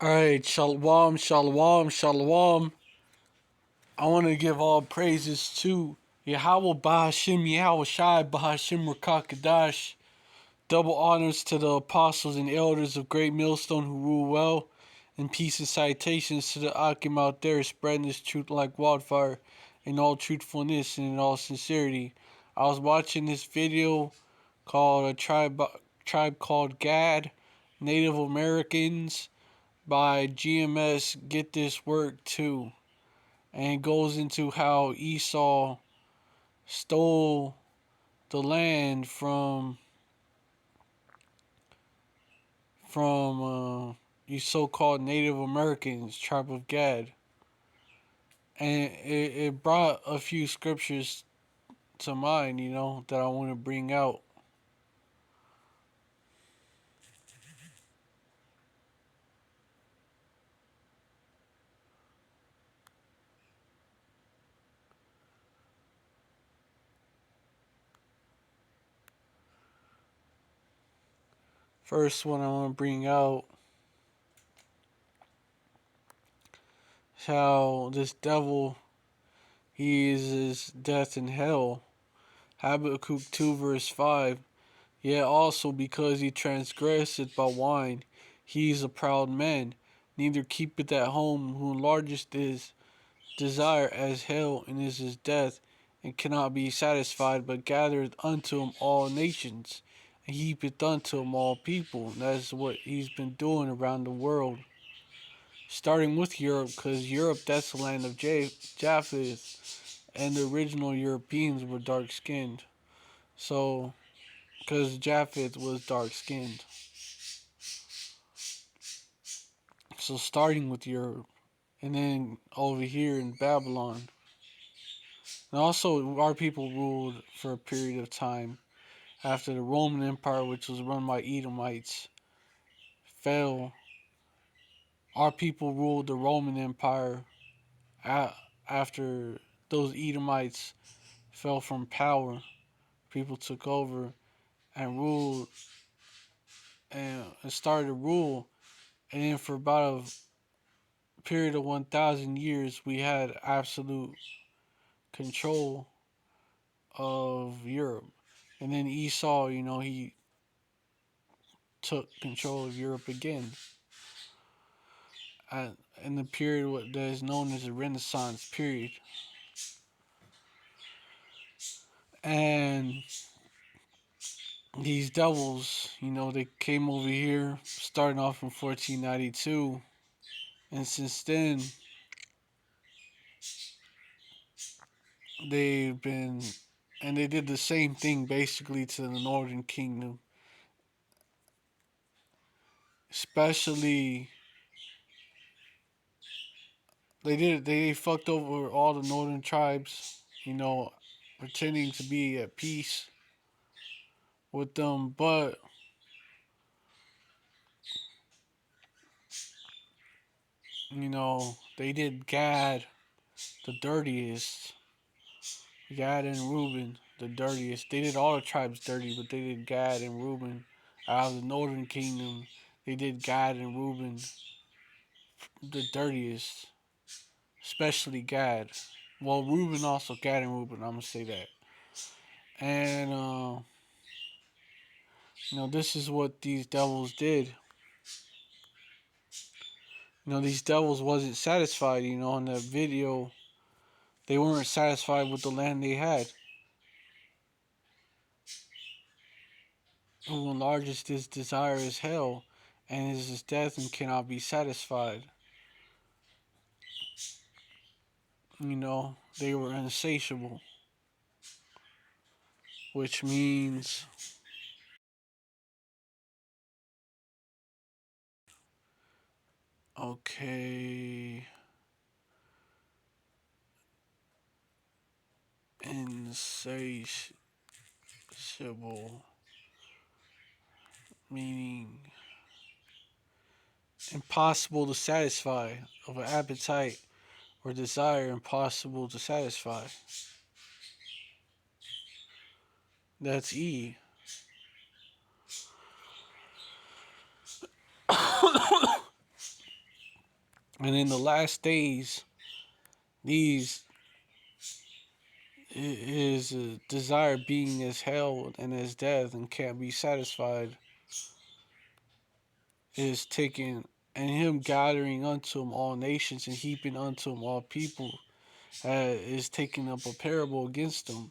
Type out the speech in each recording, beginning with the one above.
Alright, shalom, shalom, shalom. I want to give all praises to Yahweh Bahashim, Yahweh Shai Bahashim Rakakadash. Double honors to the apostles and elders of Great Millstone who rule well. And peace and citations to the Akim out there spreading this truth like wildfire in all truthfulness and in all sincerity. I was watching this video called Tribe Called Gad, Native Americans by GMS Get This Work Too, and goes into how Esau stole the land from these so-called Native Americans, Tribe of Gad, and it brought a few scriptures to mind, that I want to bring out. First one I want to bring out is how this devil, he is death and hell. Habakkuk 2 verse 5. Yet also because he transgresseth by wine, he is a proud man, neither keepeth at home, who enlargeth his desire as hell, and is his death, and cannot be satisfied, but gathereth unto him all nations, and heapeth unto him all people. And that's what he's been doing around the world, starting with Europe, because Europe, that's the land of Japheth, and the original Europeans were dark skinned. So, because Japheth was dark skinned. So starting with Europe, and then over here in Babylon. And also our people ruled for a period of time after the Roman Empire, which was run by Edomites, fell. Our people ruled the Roman Empire after those Edomites fell from power. People took over and ruled and started to rule. And then for about a period of 1,000 years, we had absolute control of Europe. And then Esau, he took control of Europe again in the period that is known as the Renaissance period. And these devils, they came over here starting off in 1492. And since then, they've been, and they did the same thing basically to the Northern Kingdom. Especially, they fucked over all the northern tribes, pretending to be at peace with them, but they did Gad the dirtiest. Gad and Reuben the dirtiest. They did all the tribes dirty, but they did Gad and Reuben out of the northern kingdom. They did Gad and Reuben the dirtiest, especially Gad. Well, Reuben also, Gad and Reuben, I'm gonna say that. And this is what these devils did. These devils wasn't satisfied. In that video, they weren't satisfied with the land they had. Who enlargeth his desire is hell, and is his death and cannot be satisfied. They were insatiable, which means okay, insatiable, meaning impossible to satisfy, of an appetite or desire impossible to satisfy. That's E. And in the last days, these his desire being as hell and as death and can't be satisfied is taken, and him gathering unto him all nations and heaping unto him all people is taking up a parable against them.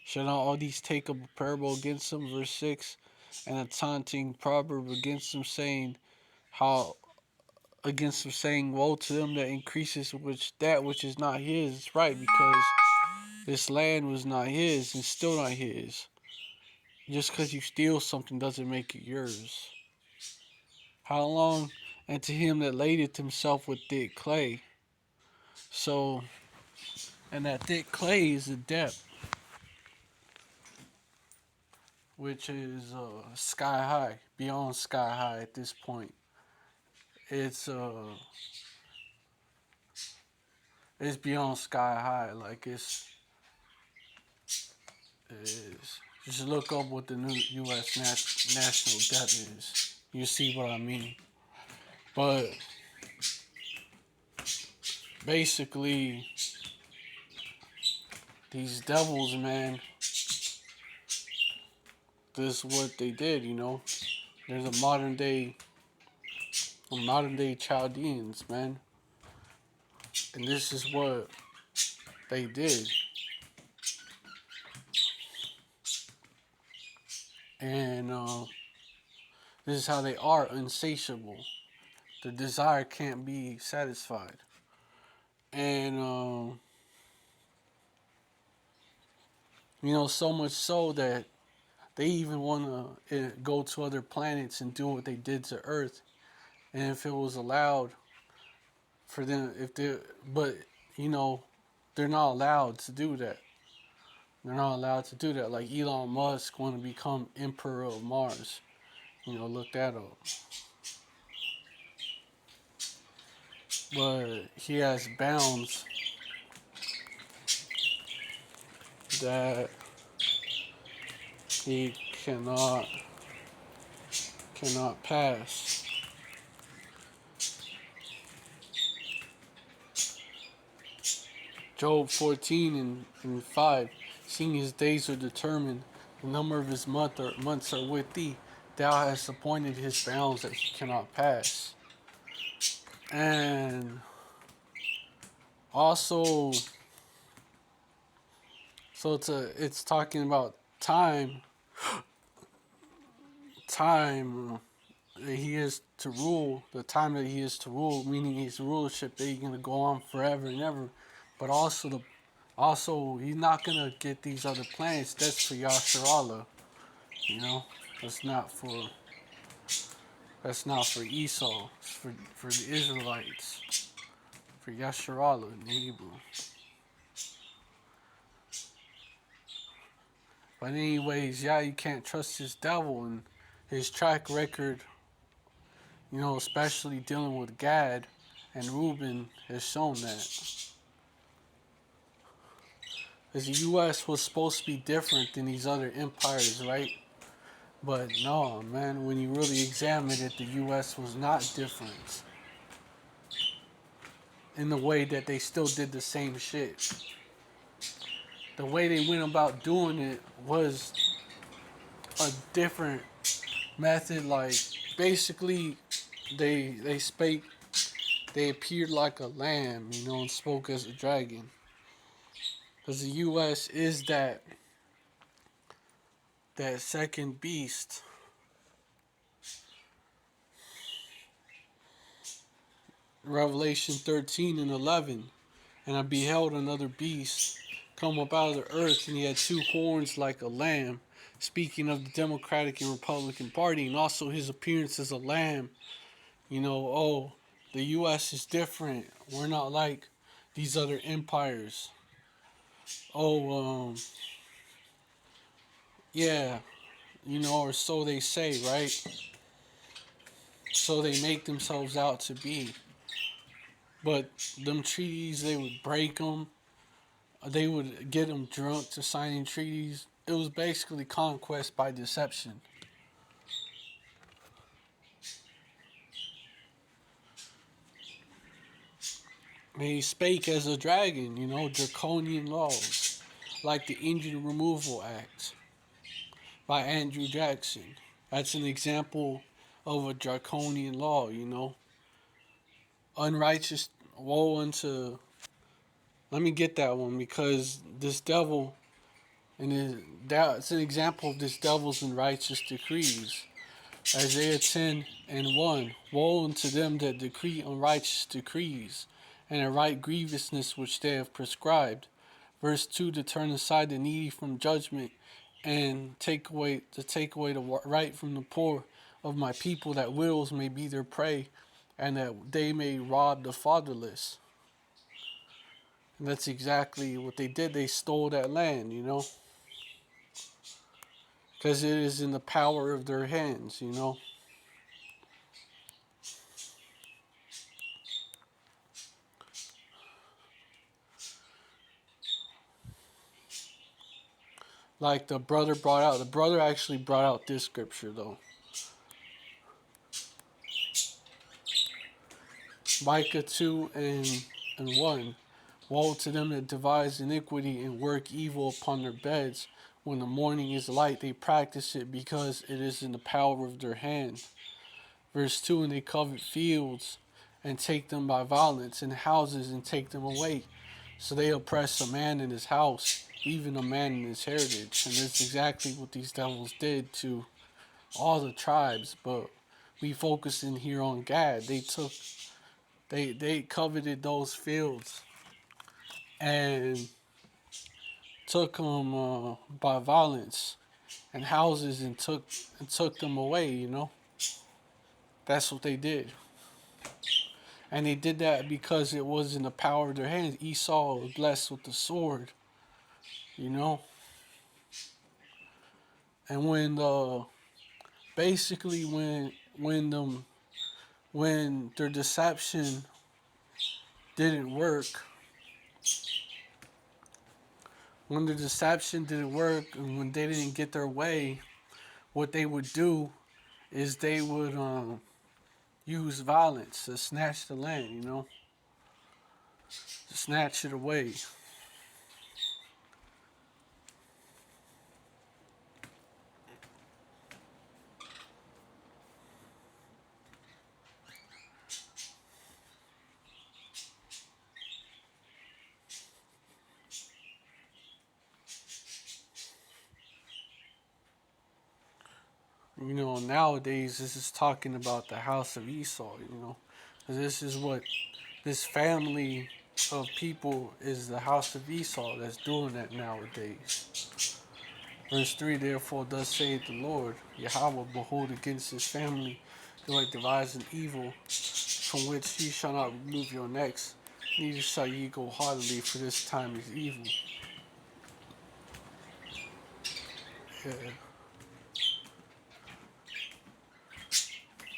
Shall not all these take up a parable against them? Verse 6. And a taunting proverb against them, saying, how against them, saying, woe to them that increases which is not his. It's right, because this land was not his and still not his. Just because you steal something doesn't make it yours. How long? And to him that ladeth himself with thick clay. So, and that thick clay is the depth, which is sky high, beyond sky high at this point. It's beyond sky high. Like it's just look up what the new U.S. national debt is. You see what I mean. But basically, these devils, man, this is what they did. There's a modern day Chaldeans, man, and this is what they did. And this is how they are: insatiable. The desire can't be satisfied. And so much so that they even want to go to other planets and do what they did to Earth. And if it was allowed for them, but they're not allowed to do that. They're not allowed to do that. Like Elon Musk want to become Emperor of Mars. Look that up. But he has bounds that he cannot pass. Job 14 and 5. Seeing his days are determined, the number of his months are with thee. Thou hast appointed his bounds that he cannot pass. And also, so it's talking about time that he is to rule, the time that he is to rule, meaning his rulership that he's gonna go on forever and ever. But also he's not gonna get these other planets. That's for Yasharallah. That's not for Esau. It's for the Israelites, for Yasharallah in Hebrew. But anyways, yeah, you can't trust this devil, and his track record, especially dealing with Gad and Reuben, has shown that. Because the U.S. was supposed to be different than these other empires, right? But no, man, when you really examine it, the U.S. was not different in the way that they still did the same shit. The way they went about doing it was a different method. Like, basically, they appeared like a lamb, and spoke as a dragon. Because the U.S. is that second beast. Revelation 13 and 11. And I beheld another beast come up out of the earth, and he had two horns like a lamb, speaking of the Democratic and Republican Party, and also his appearance as a lamb. The U.S. is different. We're not like these other empires. Yeah, or so they say, right? So they make themselves out to be. But them treaties, they would break them. They would get them drunk to signing treaties. It was basically conquest by deception. And he spake as a dragon, draconian laws, like the Indian Removal Act by Andrew Jackson. That's an example of a draconian law. Unrighteous, woe unto. Let me get that one because this devil, that's an example of this devil's unrighteous decrees. Isaiah 10:1. Woe unto them that decree unrighteous decrees, and a right grievousness which they have prescribed. Verse 2, to turn aside the needy from judgment, and take away the right from the poor of my people, that widows may be their prey, and that they may rob the fatherless. And that's exactly what they did. They stole that land, because it is in the power of their hands. Like the brother actually brought out this scripture though. Micah 2:1. Woe to them that devise iniquity and work evil upon their beds. When the morning is light, they practice it because it is in the power of their hand. Verse 2, and they covet fields and take them by violence, and houses and take them away. So they oppress a man in his house, even a man in his heritage. And that's exactly what these devils did to all the tribes. But we focus in here on Gad. They coveted those fields and took them by violence, and houses, and took them away. That's what they did. And they did that because it was in the power of their hands. Esau was blessed with the sword. And when basically when their deception didn't work, and when they didn't get their way, what they would do is they would use violence to snatch the land, to snatch it away. Nowadays this is talking about the house of Esau. This is what this family of people is, the house of Esau, that's doing that nowadays. Verse 3, therefore thus saith the Lord, Yahweh, behold against this family, do I devise an evil, from which ye shall not remove your necks, neither shall ye go heartily, for this time is evil. Yeah.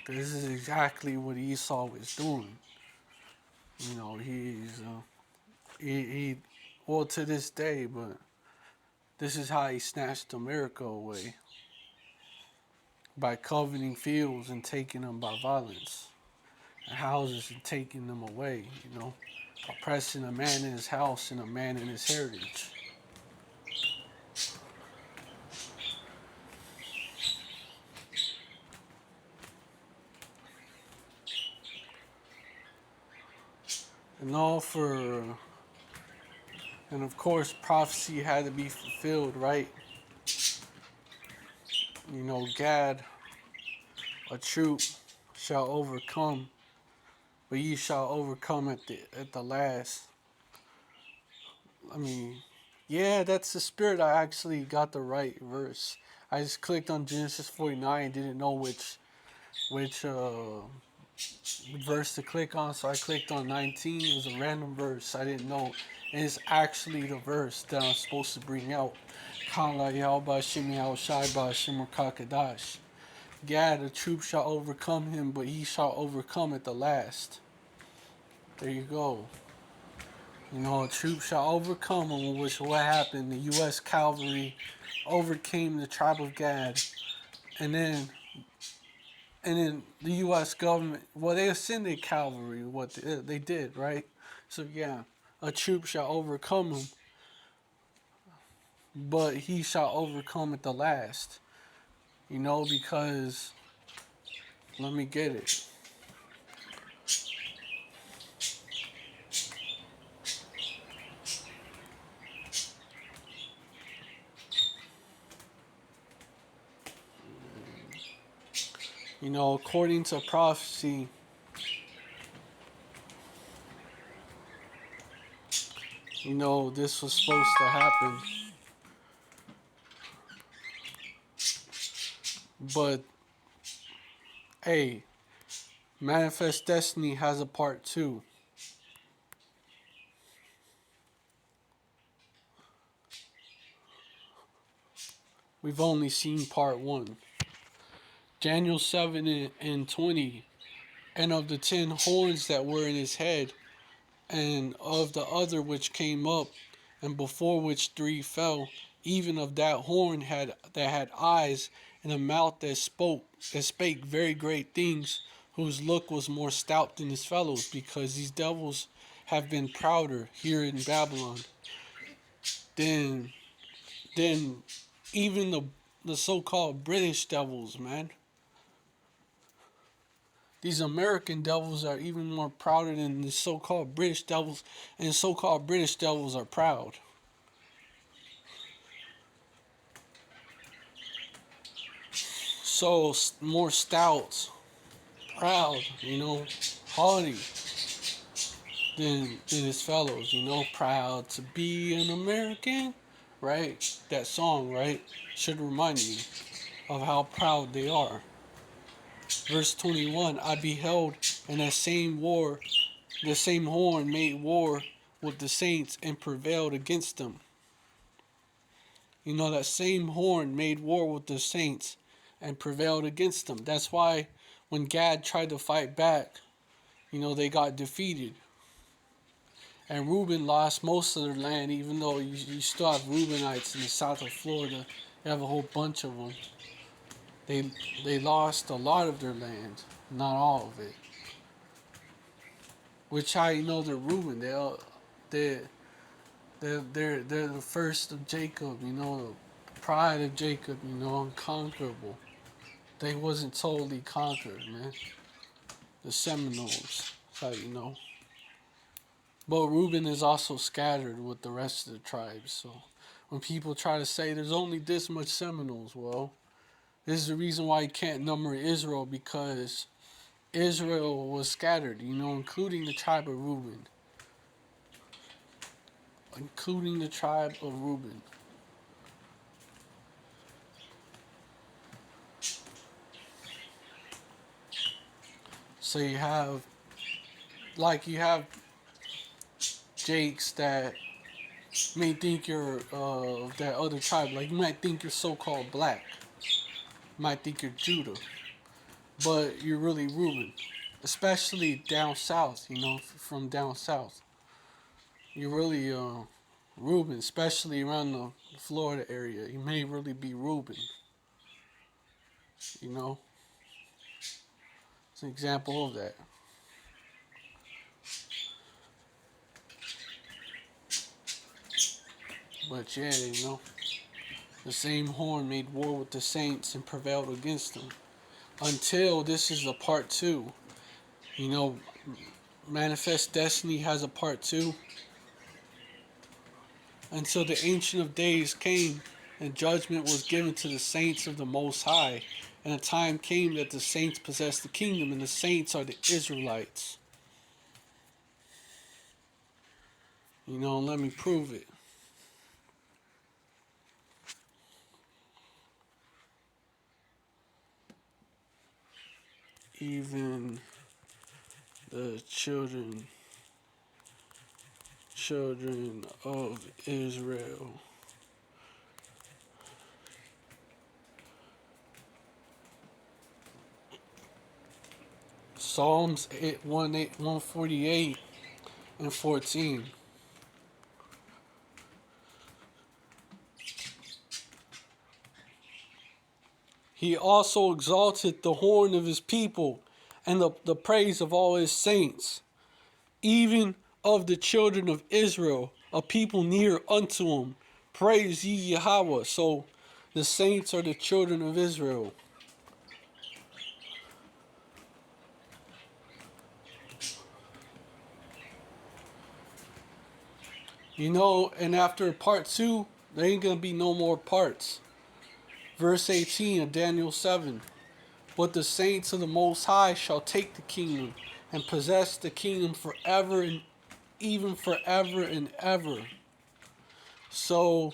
This is exactly what Esau was doing. He well, to this day, but this is how he snatched America away, by coveting fields and taking them by violence, and houses and taking them away, oppressing a man in his house and a man in his heritage. And of course prophecy had to be fulfilled, right? Gad, a troop shall overcome, but ye shall overcome at the last. Yeah, that's the spirit. I actually got the right verse. I just clicked on Genesis 49, didn't know which verse to click on, so I clicked on 19. It was a random verse. I didn't know. And it's actually the verse that I'm supposed to bring out. Gad, the troop shall overcome him, but he shall overcome at the last. There you go. A troop shall overcome him, which what happened? The U.S. cavalry overcame the tribe of Gad, and then the U.S. government, well, they ascended cavalry. What they did, right? So yeah, a troop shall overcome him, but he shall overcome at the last. Because let me get it. According to prophecy, this was supposed to happen. But hey, Manifest Destiny has a part 2. We've only seen part 1. Daniel 7 and 20. And of the 10 horns that were in his head, and of the other which came up, and before which 3 fell, even of that horn that had eyes, and a mouth that spake very great things, whose look was more stout than his fellows, because these devils have been prouder here in Babylon than than even the so-called British devils, man. These American devils are even more prouder than the so-called British devils, and the so-called British devils are proud. So more stout, proud, haughty than his fellows, proud to be an American, right? That song, right, should remind me of how proud they are. Verse 21, I beheld, and the same horn made war with the saints and prevailed against them. That same horn made war with the saints and prevailed against them. That's why when Gad tried to fight back, they got defeated. And Reuben lost most of their land, even though you still have Reubenites in the south of Florida. You have a whole bunch of them. They lost a lot of their land, not all of it. Which how you know they're Reuben? They're the first of Jacob, the pride of Jacob, unconquerable. They wasn't totally conquered, man. The Seminoles, that's how you know. But Reuben is also scattered with the rest of the tribes. So when people try to say there's only this much Seminoles, well, this is the reason why you can't number Israel, because Israel was scattered, including the tribe of Reuben. Including the tribe of Reuben. So you have Jakes that may think you're that other tribe. Like you might think you're so-called black. You might think you're Judah. But you're really Reuben. Especially down south, from down south. You're really Reuben, especially around the Florida area. You may really be Reuben. It's an example of that. But yeah, the same horn made war with the saints and prevailed against them. Until this is a part 2. Manifest Destiny has a part 2. Until the Ancient of Days came and judgment was given to the saints of the Most High. And a time came that the saints possessed the kingdom, and the saints are the Israelites. Let me prove it. Even the children of Israel. Psalms 148 and 14. He also exalted the horn of his people and the praise of all his saints, even of the children of Israel, a people near unto him. Praise ye Yahweh. So the saints are the children of Israel. You know, and after part 2, there ain't going to be no more parts. Verse 18 of Daniel 7. But the saints of the Most High shall take the kingdom and possess the kingdom forever and even forever and ever. So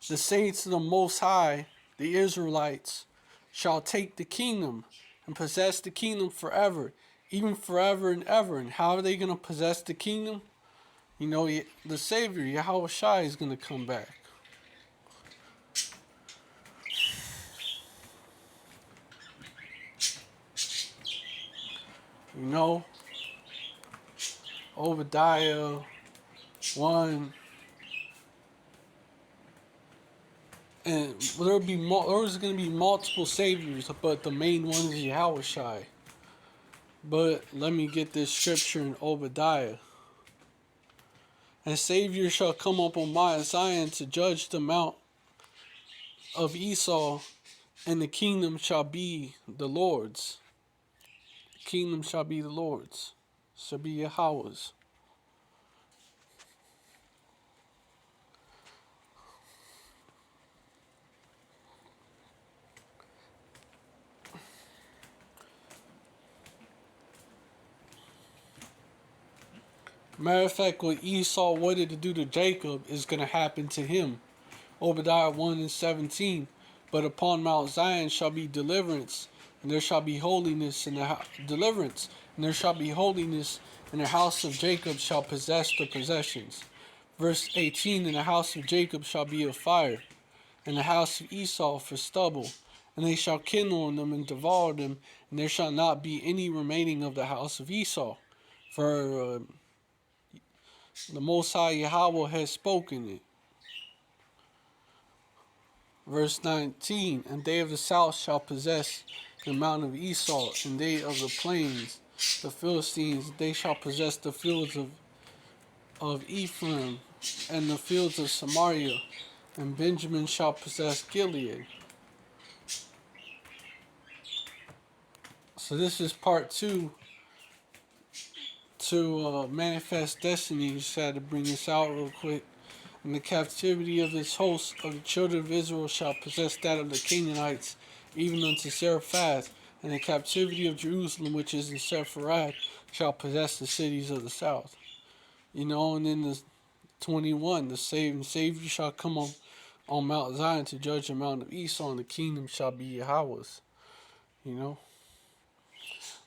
the saints of the Most High, the Israelites, shall take the kingdom and possess the kingdom forever, even forever and ever. And how are they going to possess the kingdom? You know, the Savior, Yahweh Shai, is going to come back. You know, Obadiah 1, and there's going to be multiple saviors, but the main one is Yahweh Shai. But let me get this scripture in Obadiah. And Savior shall come up on Mount Zion to judge the mount of Esau, and the kingdom shall be the Lord's. The kingdom shall be the Lord's. Shall be Yahweh's. Matter of fact, what Esau wanted to do to Jacob is going to happen to him. Obadiah 1 and 17. But upon Mount Zion shall be deliverance, and there shall be holiness in the deliverance, and there shall be holiness, and the house of Jacob shall possess the possessions. Verse 18. And the house of Jacob shall be a fire, and the house of Esau for stubble, and they shall kindle on them and devour them, and there shall not be any remaining of the house of Esau. For the Most High Yahweh has spoken it. Verse 19. And they of the south shall possess the mount of Esau, and they of the plains, the Philistines, they shall possess the fields of Ephraim, and the fields of Samaria, and Benjamin shall possess Gilead. So this is part 2 to Manifest Destiny. Just had to bring this out real quick. And the captivity of this host of the children of Israel shall possess that of the Canaanites, even unto Zarephath. And the captivity of Jerusalem, which is in Sepharad, shall possess the cities of the south. You know, and then the 21, the Savior shall come on Mount Zion to judge the mount of Esau, and the kingdom shall be Yahweh's. You know.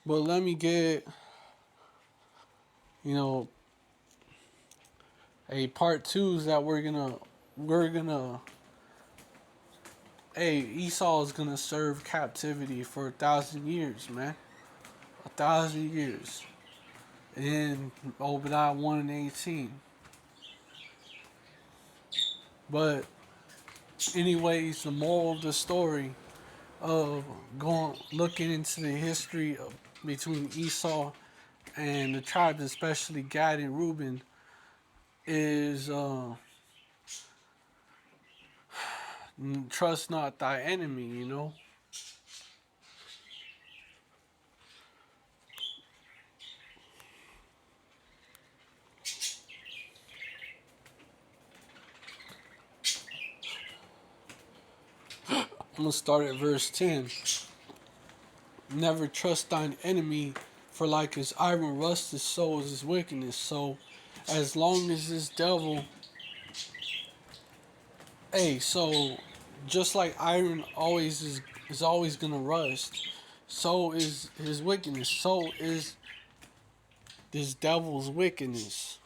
But let me get, you know, a part 2 is that we're gonna Esau is gonna serve captivity for 1,000 years, man. 1,000 years. In Obadiah 1 and 18. But anyways, the moral of the story of looking into the history between Esau and the tribes, especially Gad and Reuben, is trust not thy enemy, you know. I'm going to start at verse 10. Never trust thine enemy, for like as iron rusteth, so is his wickedness. So as long as this devil, so just like iron always is always going to rust, so is his wickedness. So is this devil's wickedness.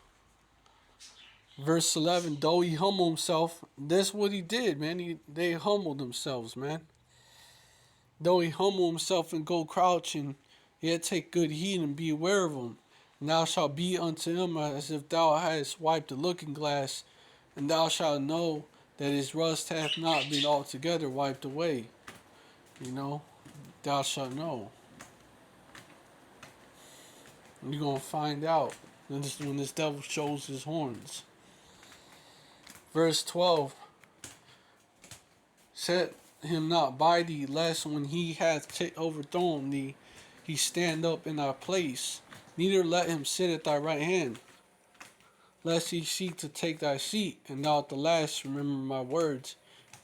Verse 11, though he humble himself, that's what he did, man. They humbled themselves, man. Though he humble himself and go crouching, yet take good heed and be aware of him. And thou shalt be unto him as if thou hadst wiped a looking glass, and thou shalt know that his rust hath not been altogether wiped away. You know, thou shalt know. You're going to find out. when this devil shows his horns. Verse 12. Set him not by thee, lest when he hath overthrown thee, he stand up in thy place. Neither let him sit at thy right hand, lest he seek to take thy seat, and thou at the last remember my words,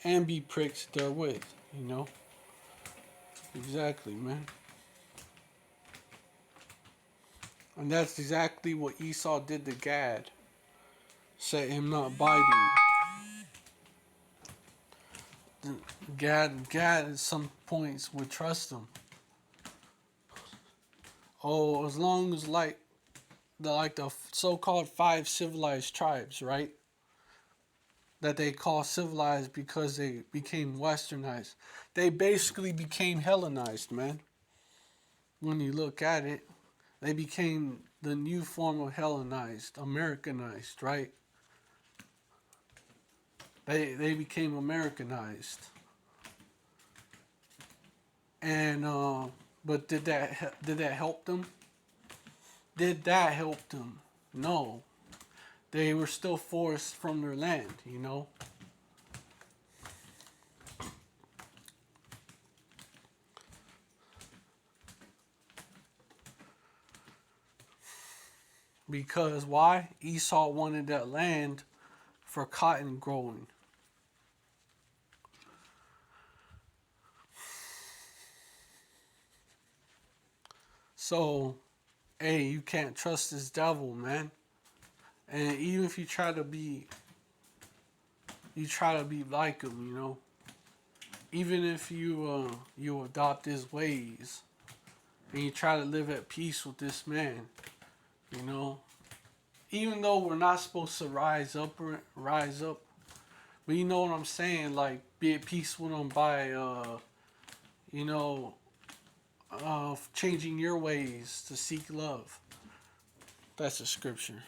and be pricked therewith. You know? Exactly, man. And that's exactly what Esau did to Gad. Set him not by thee. Gad at some points would trust him. Oh, as long as like the so-called 5 civilized tribes, right? That they call civilized because they became westernized. They basically became Hellenized, man. When you look at it, they became the new form of Hellenized, Americanized, right? They became Americanized. And but did that help them? Did that help them? No. They were still forced from their land, you know? Because why? Esau wanted that land for cotton growing. So, hey, you can't trust this devil, man. And even if you try to be like him, you know. Even if you adopt his ways and you try to live at peace with this man, you know. Even though we're not supposed to rise up, but you know what I'm saying, like be at peace with him by you know, changing your ways to seek love. That's the scripture.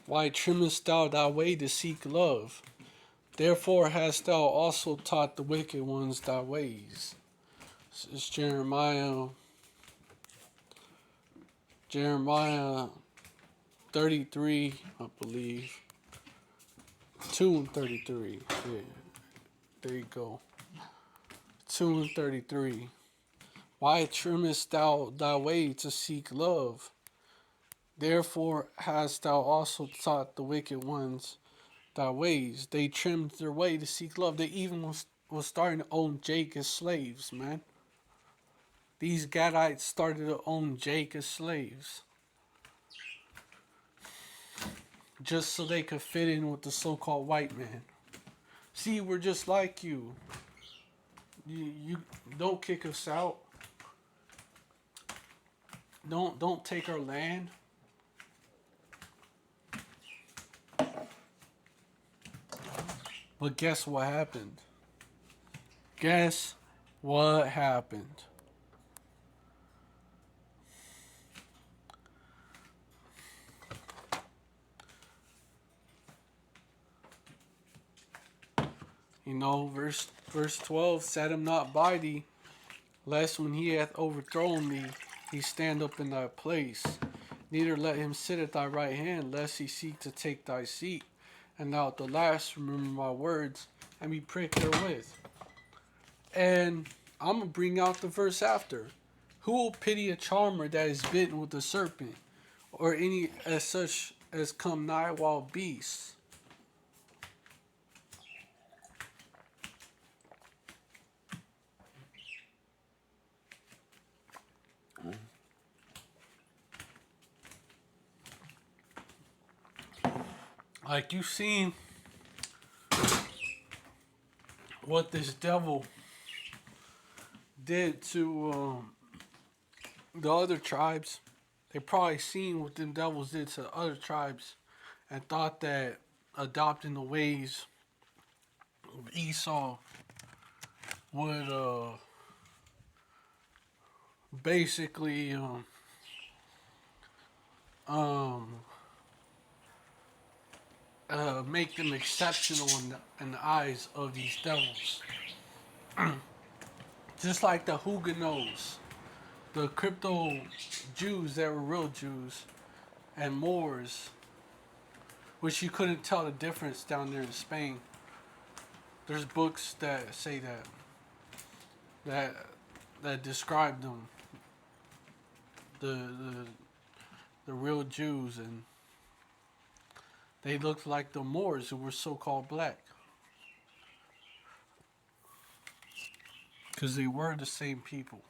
Why trimmest thou thy way to seek love? Therefore hast thou also taught the wicked ones thy ways. It's Jeremiah 33, I believe. 2 and 33. Yeah, there you go. 2 and 33. Why trimmest thou thy way to seek love? Therefore hast thou also taught the wicked ones thy ways. They trimmed their way to seek love. They even was starting to own Jake as slaves, man. These Gadites started to own Jake as slaves. Just so they could fit in with the so-called white man. See, we're just like you. You don't kick us out. Don't take our land. But guess what happened? Guess what happened? You know, verse 12, set him not by thee, lest when he hath overthrown thee, he stand up in thy place. Neither let him sit at thy right hand, lest he seek to take thy seat. And thou at the last remember my words, and be pricked therewith. And I'm going to bring out the verse after. Who will pity a charmer that is bitten with a serpent, or any as such as come nigh wild beasts? Like you've seen what this devil did to the other tribes. They probably seen what them devils did to other tribes and thought that adopting the ways Esau would basically um, make them exceptional in the eyes of these devils. Just like the Huguenots, the crypto Jews that were real Jews, and Moors, which you couldn't tell the difference down there in Spain. There's books that say that that describe them, the the, the real Jews, and they looked like the Moors who were so-called black, because they were the same people.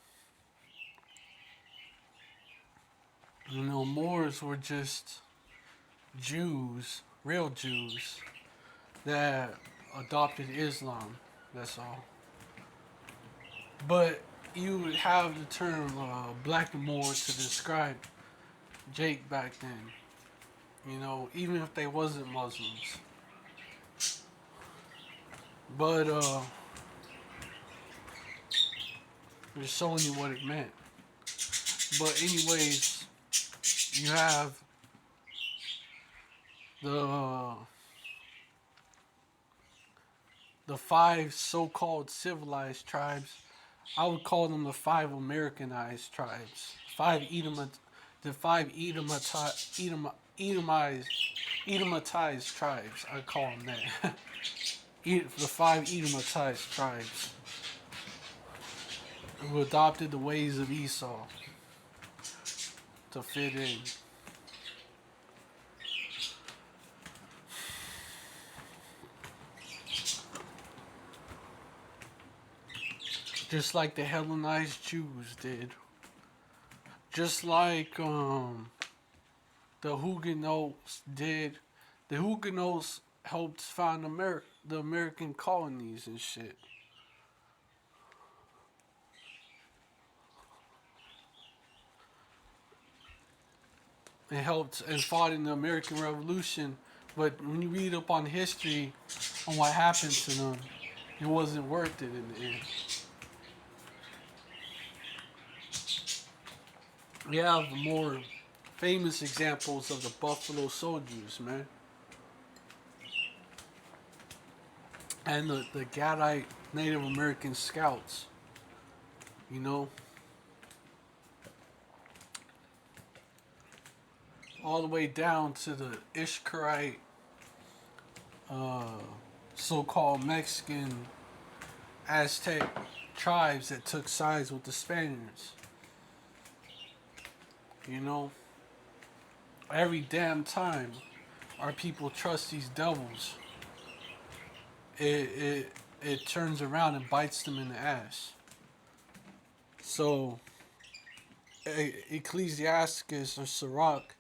You know, Moors were just Jews, real Jews, that adopted Islam. That's all. But you would have the term black Moor to describe Jake back then. You know, even if they wasn't Muslims. But just showing you what it meant. But anyways, you have the the five so-called civilized tribes. I would call them the five Americanized tribes. The five Edomitized tribes. I call them that. The five Edomitized tribes who adopted the ways of Esau to fit in. Just like the Hellenized Jews did. Just like the Huguenots did. The Huguenots helped found the American colonies and shit. And helped and fought in the American Revolution. But when you read up on history on what happened to them, it wasn't worth it in the end. We have more famous examples of the Buffalo Soldiers, man. And the Gadite Native American Scouts, you know. All the way down to the Ishkarite, so-called Mexican Aztec tribes that took sides with the Spaniards. You know, every damn time our people trust these devils, it turns around and bites them in the ass. So, Ecclesiasticus or Sirach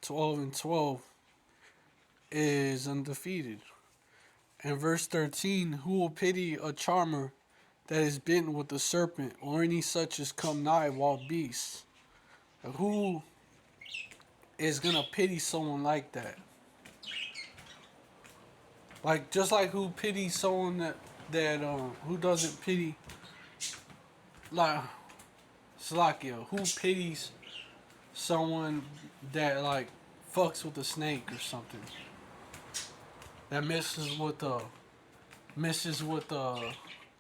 12:12 is undefeated. And verse 13, who will pity a charmer that is bitten with a serpent, or any such as come nigh wild beasts? Who is gonna pity someone like that? Like, just like who pities someone that who doesn't pity, like Slakia, who pities someone that like fucks with a snake or something, that messes with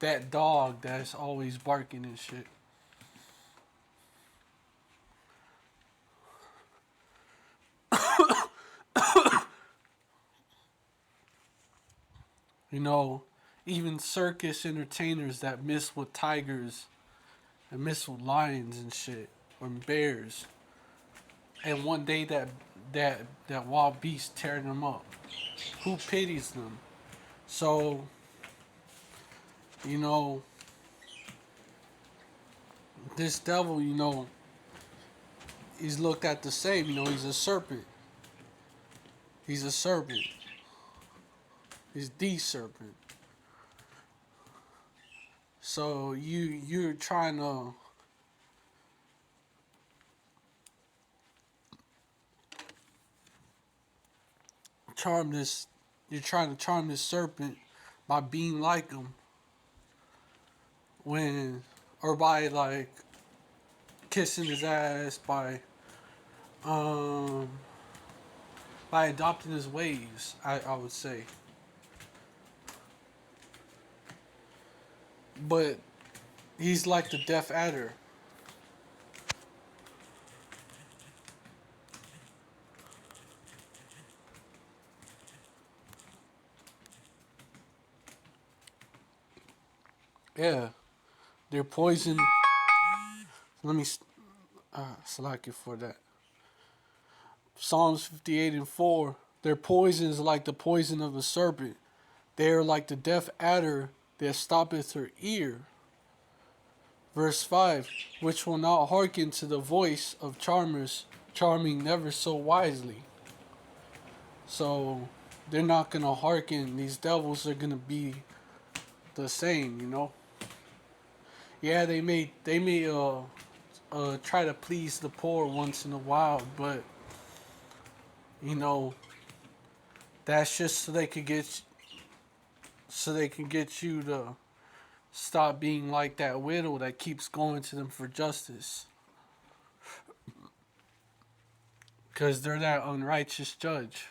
that dog that's always barking and shit. You know, even circus entertainers that mess with tigers and mess with lions and shit, or bears, and one day that wild beast tearing them up. Who pities them? So, you know, this devil, you know, he's looked at the same. You know, he's a serpent. He's a serpent. He's the serpent. So you're trying to charm this. You're trying to charm this serpent by being like him, when, or by like kissing his ass, um by adopting his ways, I would say. But he's like the Death Adder. Yeah, they're poison. Let me select it for that. Psalms 58:4. Their poison is like the poison of a serpent. They are like the deaf adder that stoppeth her ear. Verse 5. Which will not hearken to the voice of charmers, charming never so wisely. So they're not gonna hearken. These devils are gonna be the same, you know. Yeah, they may try to please the poor once in a while, but you know that's just so they can get you to stop being like that widow that keeps going to them for justice, because they're that unrighteous judge.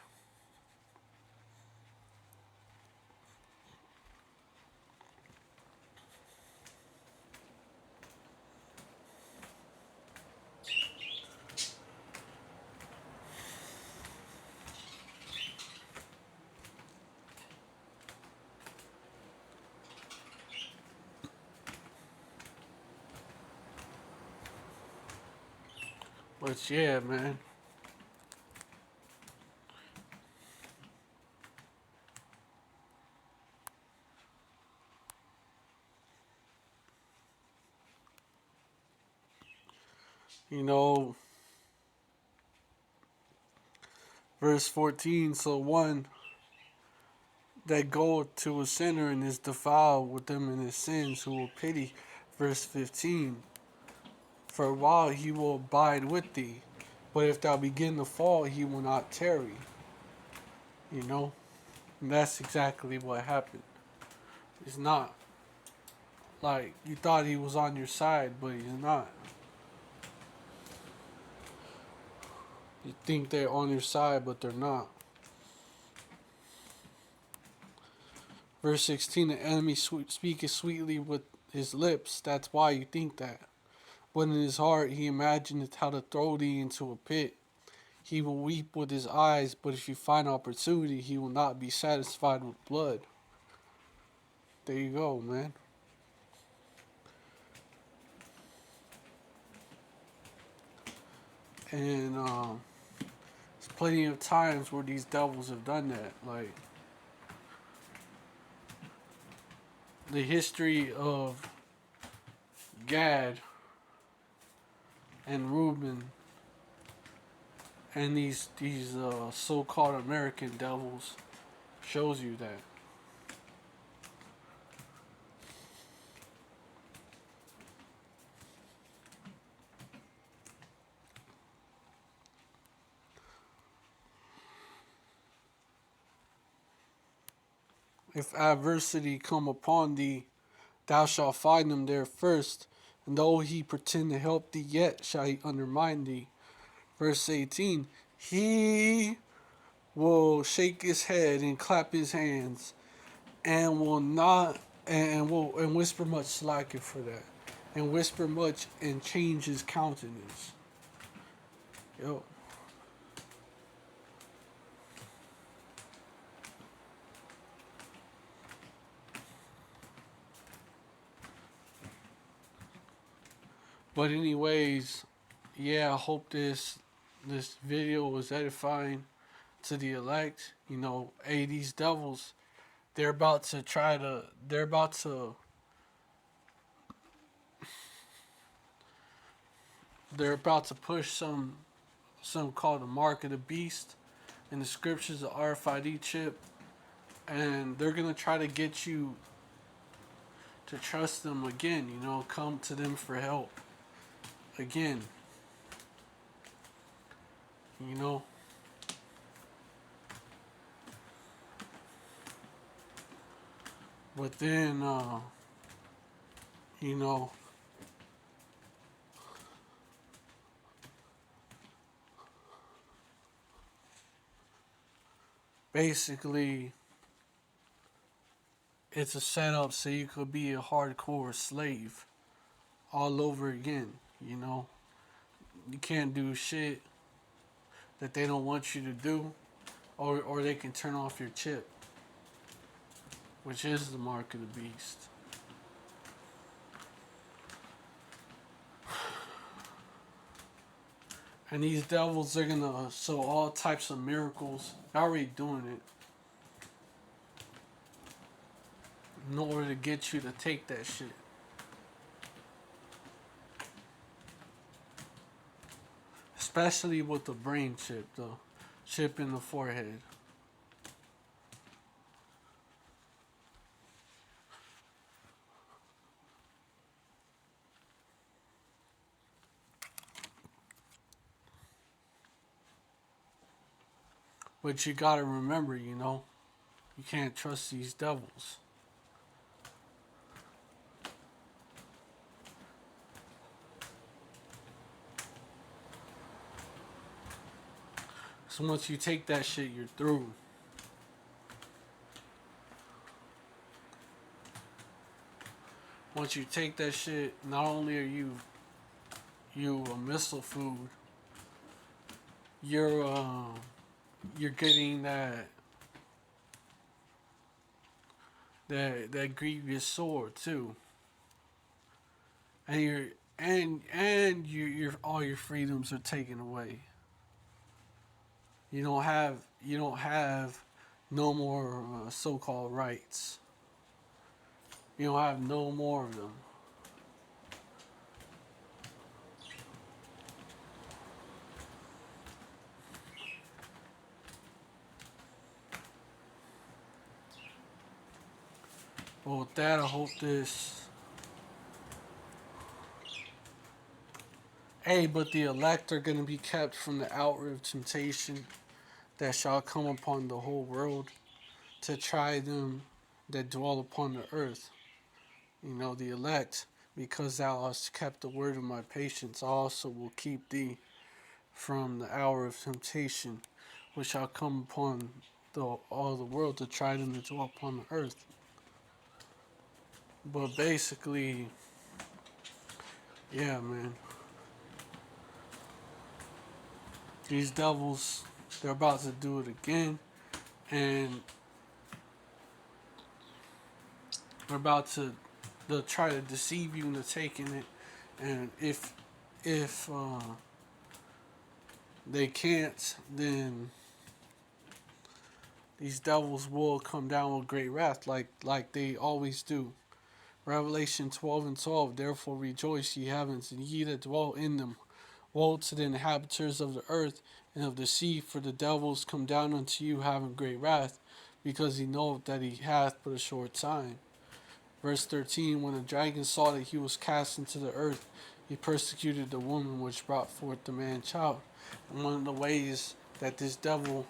But yeah, man, you know, verse 14. So one that goeth to a sinner and is defiled with them in his sins, who will pity. Verse 15. For a while he will abide with thee, but if thou begin to fall, he will not tarry. You know, and that's exactly what happened. It's not like you thought he was on your side, but he's not. You think they're on your side, but they're not. Verse 16, the enemy speaketh sweetly with his lips. That's why you think that. But in his heart he imagineth how to throw thee into a pit. He will weep with his eyes, but if you find opportunity, he will not be satisfied with blood. There you go, man. And there's plenty of times where these devils have done that. Like, the history of Gad and Reuben and these so-called American devils shows you that. If adversity come upon thee, thou shalt find him there first, and though he pretend to help thee, yet shall he undermine thee. Verse 18, he will shake his head and clap his hands, and will not and whisper much slacking for that, and whisper much and change his countenance. Yo. But anyways, yeah, I hope this video was edifying to the elect. You know, hey, these devils, they're about to try to they're about to push some called the mark of the beast in the scriptures, the RFID chip, and they're gonna try to get you to trust them again. You know, come to them for help again. You know, But then, you know, basically, it's a setup so you could be a hardcore slave all over again. You know, you can't do shit that they don't want you to do, or they can turn off your chip, which is the mark of the beast. And these devils are gonna show all types of miracles. They're already doing it in order to get you to take that shit. Especially with the brain chip, the chip in the forehead. But you gotta remember, you know, you can't trust these devils. So once you take that shit, you're through. Once you take that shit, not only are you a missile food, you're you're getting that grievous sword too, and your all your freedoms are taken away. You don't have no more so-called rights. You don't have no more of them. Well, with that, I hope this. Hey, but the elect are going to be kept from the hour of temptation that shall come upon the whole world to try them that dwell upon the earth. You know, the elect, because thou hast kept the word of my patience, I also will keep thee from the hour of temptation, which shall come upon all the world to try them that dwell upon the earth. But basically, yeah, man. These devils, they're about to do it again, and they're about to they'll try to deceive you into taking it, and if they can't, then these devils will come down with great wrath, like they always do. Revelation 12:12. Therefore rejoice, ye heavens, and ye that dwell in them. Woe to the inhabitants of the earth and of the sea, for the devils come down unto you having great wrath, because he knoweth that he hath but a short time. Verse 13. When the dragon saw that he was cast into the earth, he persecuted the woman which brought forth the man child. And one of the ways that this devil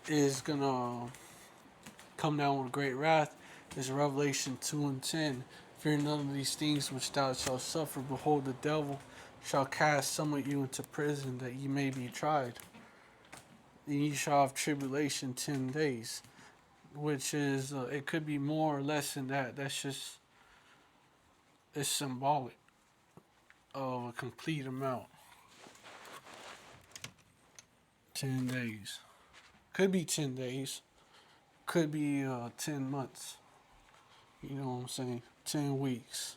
is gonna come down with great wrath is Revelation 2:10. Fear none of these things which thou shalt suffer. Behold, the devil shall cast some of you into prison, that ye may be tried. And ye shall have tribulation 10 days, which is, it could be more or less than that. That's just, it's symbolic of a complete amount. 10 days. Could be 10 days. Could be 10 months. You know what I'm saying? 10 weeks.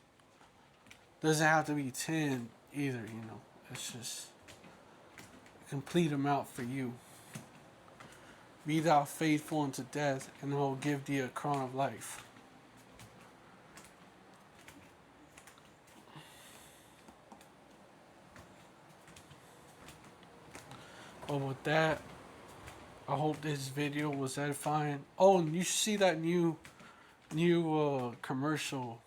Doesn't have to be 10 either, you know. It's just a complete amount for you. Be thou faithful unto death, and I will give thee a crown of life. But with that, I hope this video was edifying. Oh, and you should see that new commercial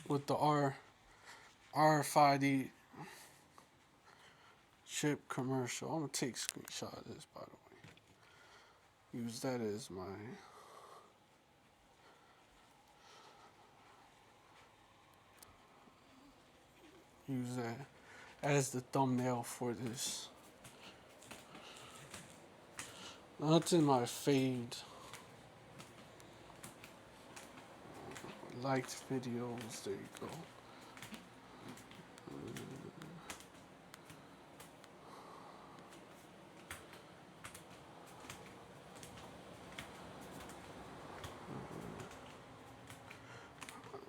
with the RFID chip commercial. I'm gonna take a screenshot of this, by the way. Use that as my use that as the thumbnail for this. That's in my fade liked videos. There you go.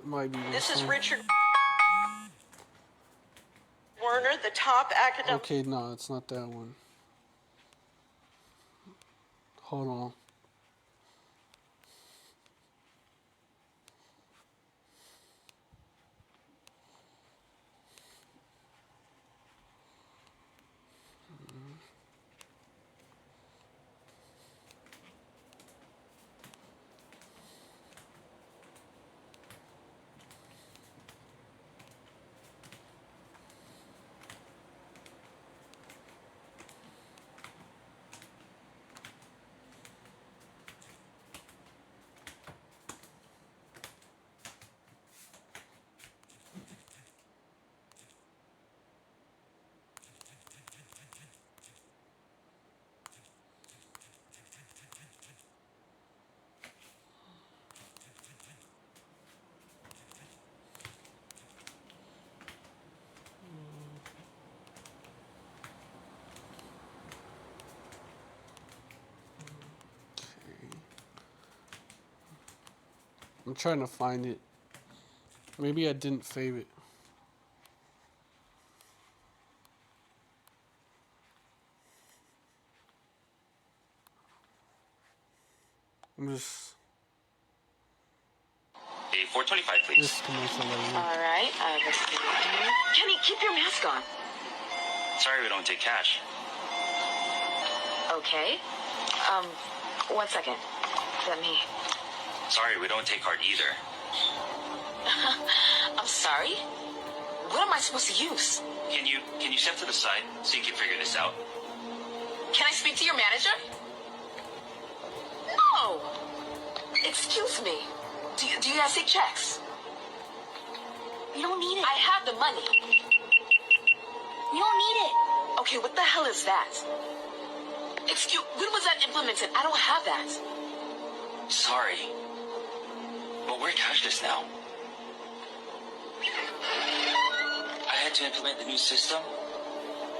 Might be this is Richard Werner, the top academic. Okay, no, it's not that one. Hold on. I'm trying to find it. Maybe I didn't save it. I'm just... A 425, please. This commercial right here. All right, let's see. Kenny, keep your mask on. Sorry, we don't take cash. Okay. 1 second. Let me. Sorry, we don't take card either. I'm sorry? What am I supposed to use? Can you step to the side so you can figure this out? Can I speak to your manager? No! Excuse me. Do you guys take checks? We don't need it. I have the money. We don't need it. Okay, what the hell is that? When was that implemented? I don't have that. Sorry. But we're cashless now. I had to implement the new system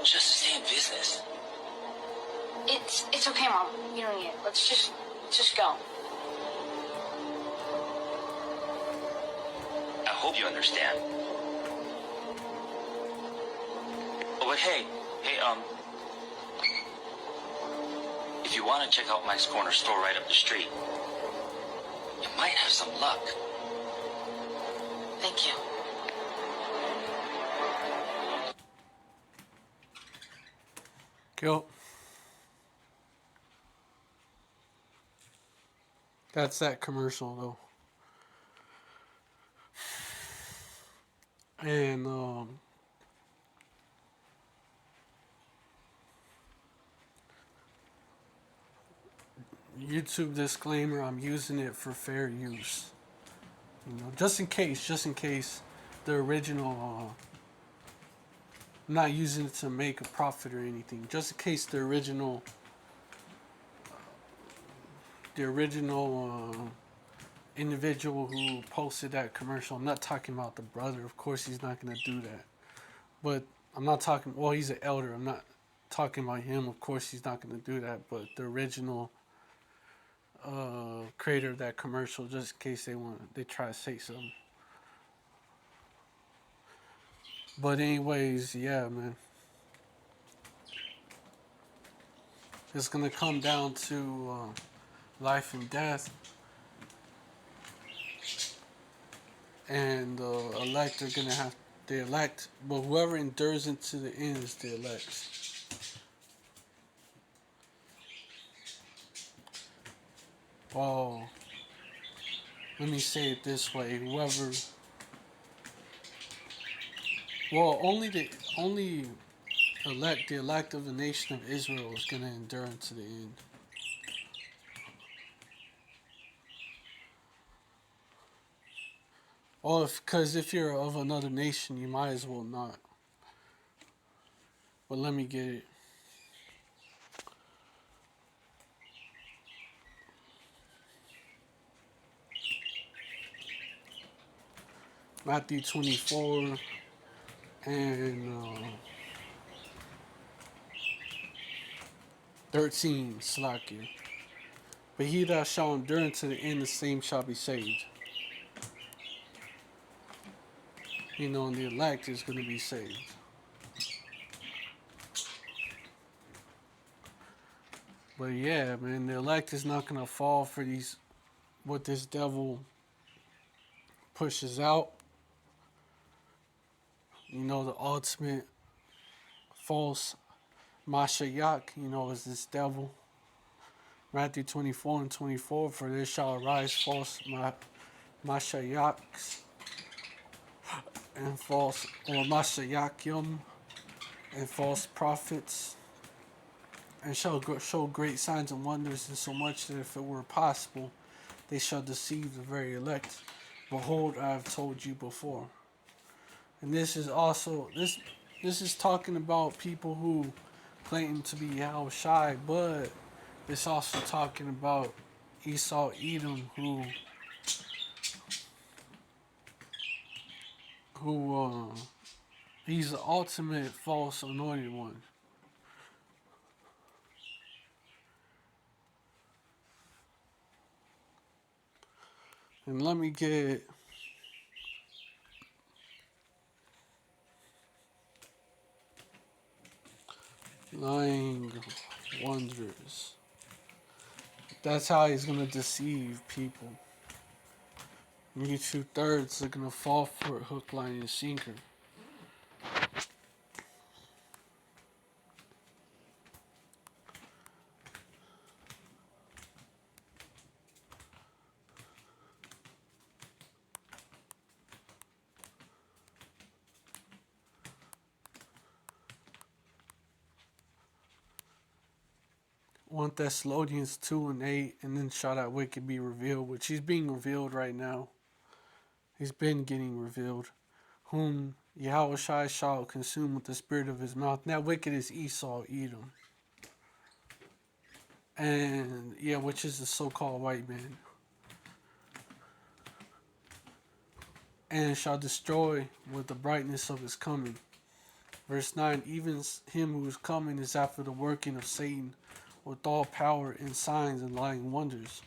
just to stay in business. It's okay, Mom. You don't need it. Let's just go. I hope you understand. Oh, but hey, if you want to check out Mike's Corner store right up the street, you might have some luck. Thank you. Go. That's that commercial though. And YouTube disclaimer, I'm using it for fair use. You know, just in case the original I'm not using it to make a profit or anything. Just in case the original individual who posted that commercial, I'm not talking about the brother, of course he's not going to do that. But I'm not talking, well, he's an elder, I'm not talking about him, of course he's not going to do that. But the original creator of that commercial, just in case they try to say something. But anyways, yeah, man. It's going to come down to life and death. And elect are gonna have the elect, but whoever endures into the end is the elect. Oh, let me say it this way: only the elect of the nation of Israel is gonna endure into the end. Oh, because if you're of another nation, you might as well not. But let me get it. Matthew 24 and 13, Slakia. But he that shall endure unto the end, the same shall be saved. You know, and the elect is going to be saved. But yeah, man, the elect is not going to fall for these, what this devil pushes out. You know, the ultimate false Mashayak, you know, is this devil. Matthew 24 and 24, for there shall arise false Mashayaks and false, or Mashayakim and false prophets, and shall show great signs and wonders, insomuch that if it were possible, they shall deceive the very elect. Behold, I have told you before. And this is also, this is talking about people who claim to be Yahushai, but it's also talking about Esau Edom, who he's the ultimate false anointed one. And let me get lying wonders. That's how he's gonna deceive people. You 2/3 are gonna fall for it, hook, line, and sinker. One Thessalonians 2 and 8, and then shall that wicked be revealed, which he's being revealed right now. He's been getting revealed. Whom Yahushua shall consume with the spirit of his mouth. And that wicked is Esau, Edom. And yeah, which is the so-called white man. And shall destroy with the brightness of his coming. Verse 9, even him who is coming is after the working of Satan with all power and signs and lying wonders.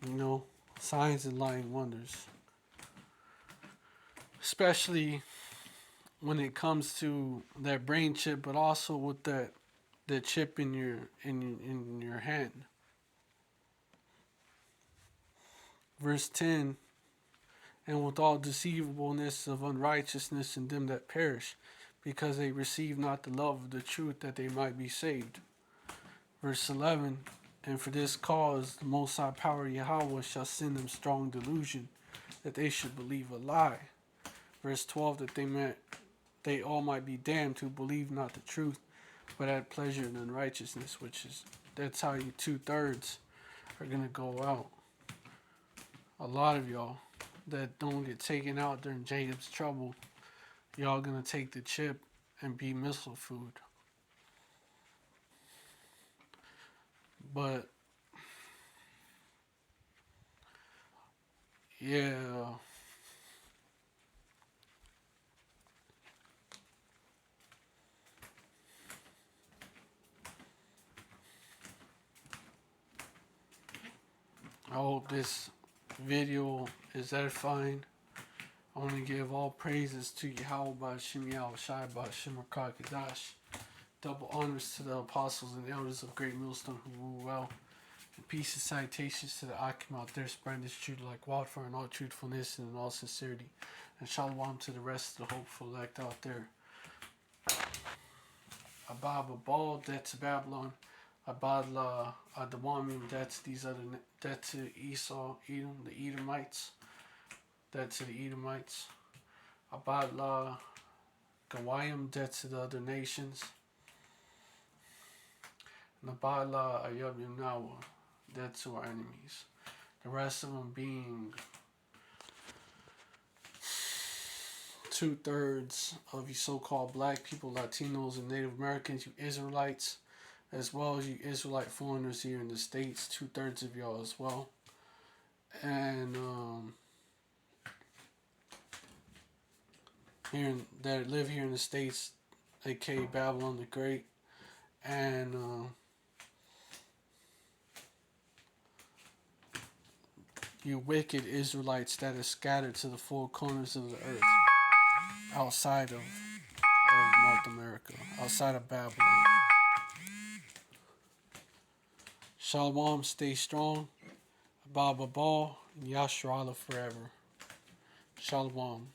You know, signs and lying wonders. Especially when it comes to that brain chip, but also with that chip in your hand. Verse 10, and with all deceivableness of unrighteousness in them that perish, because they receive not the love of the truth, that they might be saved. Verse 11, and for this cause the Most High Power Yahweh shall send them strong delusion, that they should believe a lie. Verse 12, that they all might be damned who believe not the truth, but had pleasure in unrighteousness, that's how you 2/3 are going to go out. A lot of y'all that don't get taken out during Jacob's trouble, y'all going to take the chip and be missile food. But yeah, I hope this video is edifying. I want to give all praises to Yahweh Ba'Shem Yahushai Ba'Shem Rakakadash. Double honors to the apostles and elders of Great Millstone who rule well. And peace and salutations to the Akim out there spreading this truth like wildfire in all truthfulness and in all sincerity. And shalom to the rest of the hopeful elect out there. Abba Babal, that's Babylon. Abadla Adawamim, that's to Esau, Edom, the Edomites. That's to the Edomites. Abadla Gawayim, that's to the other nations. And Abadla Ayabim Nawa, that's to our enemies. The rest of them being 2/3 of you so-called black people, Latinos, and Native Americans, you Israelites, as well as you Israelite foreigners here in the States, 2/3 of y'all as well. And that live here in the States, aka Babylon the Great. And you wicked Israelites that are scattered to the four corners of the earth, outside of North America, outside of Babylon. Shalom, stay strong. Baba Ball, Yashrala forever. Shalom.